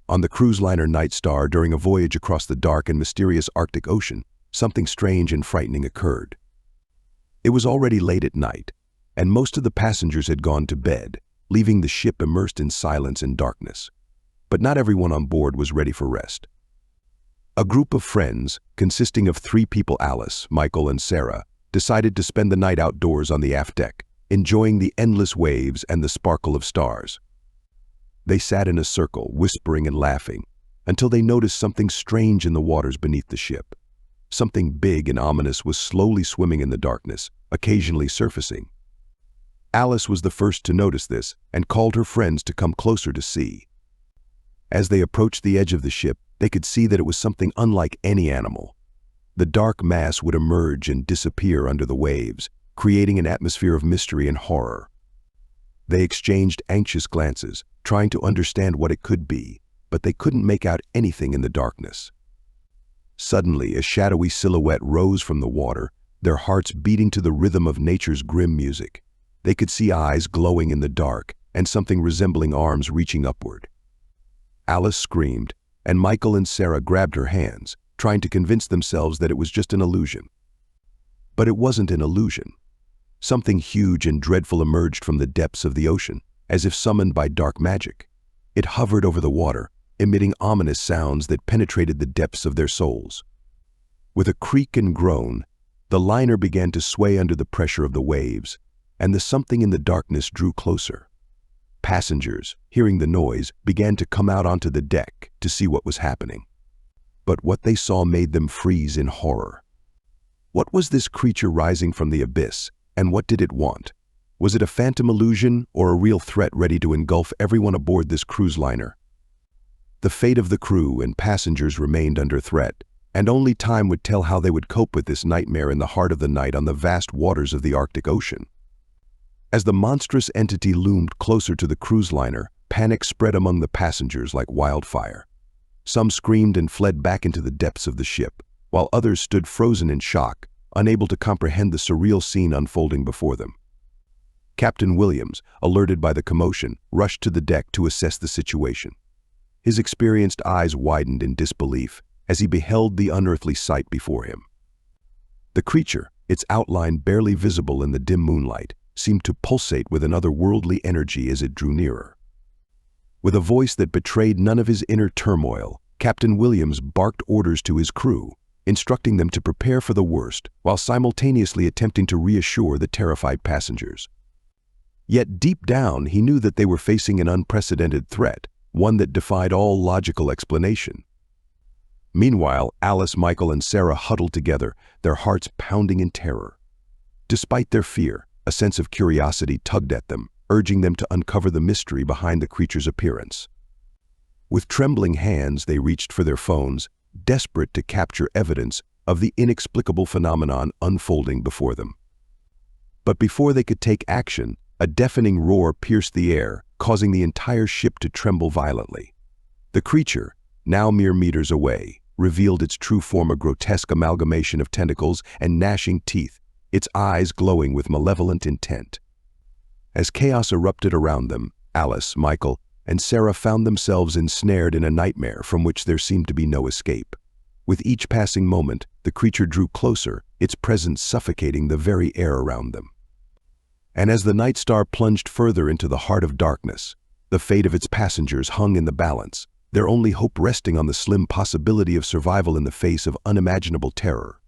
On the cruise liner Night Star, during a voyage across the dark and mysterious Arctic Ocean, something strange and frightening occurred. It was already late at night, and most of the passengers had gone to bed, leaving the ship immersed in silence and darkness. But not everyone on board was ready for rest. A group of friends, consisting of 3 people, Alice, Michael, and Sarah, decided to spend the night outdoors on the aft deck, enjoying the endless waves and the sparkle of stars. They sat in a circle, whispering and laughing, until they noticed something strange in the waters beneath the ship. Something big and ominous was slowly swimming in the darkness, occasionally surfacing. Alice was the first to notice this and called her friends to come closer to see. As they approached the edge of the ship, they could see that it was something unlike any animal. The dark mass would emerge and disappear under the waves, creating an atmosphere of mystery and horror. They exchanged anxious glances, trying to understand what it could be, but they couldn't make out anything in the darkness. Suddenly, a shadowy silhouette rose from the water, their hearts beating to the rhythm of nature's grim music. They could see eyes glowing in the dark and something resembling arms reaching upward. Alice screamed, and Michael and Sarah grabbed her hands, trying to convince themselves that it was just an illusion. But it wasn't an illusion. Something huge and dreadful emerged from the depths of the ocean, as if summoned by dark magic. It hovered over the water, emitting ominous sounds that penetrated the depths of their souls. With a creak and groan, the liner began to sway under the pressure of the waves, and the something in the darkness drew closer. Passengers, hearing the noise, began to come out onto the deck to see what was happening. But what they saw made them freeze in horror. What was this creature rising from the abyss, and what did it want? Was it a phantom illusion or a real threat ready to engulf everyone aboard this cruise liner? The fate of the crew and passengers remained under threat, and only time would tell how they would cope with this nightmare in the heart of the night on the vast waters of the Arctic Ocean. As the monstrous entity loomed closer to the cruise liner, panic spread among the passengers like wildfire. Some screamed and fled back into the depths of the ship, while others stood frozen in shock, unable to comprehend the surreal scene unfolding before them. Captain Williams, alerted by the commotion, rushed to the deck to assess the situation. His experienced eyes widened in disbelief as he beheld the unearthly sight before him. The creature, its outline barely visible in the dim moonlight, seemed to pulsate with an otherworldly energy as it drew nearer. With a voice that betrayed none of his inner turmoil, Captain Williams barked orders to his crew, instructing them to prepare for the worst while simultaneously attempting to reassure the terrified passengers. Yet deep down, he knew that they were facing an unprecedented threat, one that defied all logical explanation. Meanwhile, Alice, Michael, and Sarah huddled together, their hearts pounding in terror. Despite their fear, a sense of curiosity tugged at them, urging them to uncover the mystery behind the creature's appearance. With trembling hands, they reached for their phones, desperate to capture evidence of the inexplicable phenomenon unfolding before them. But before they could take action, a deafening roar pierced the air, causing the entire ship to tremble violently. The creature, now mere meters away, revealed its true form, a grotesque amalgamation of tentacles and gnashing teeth, its eyes glowing with malevolent intent. As chaos erupted around them, Alice, Michael, and Sarah found themselves ensnared in a nightmare from which there seemed to be no escape. With each passing moment, the creature drew closer, its presence suffocating the very air around them. And as the Night Star plunged further into the heart of darkness, the fate of its passengers hung in the balance, their only hope resting on the slim possibility of survival in the face of unimaginable terror.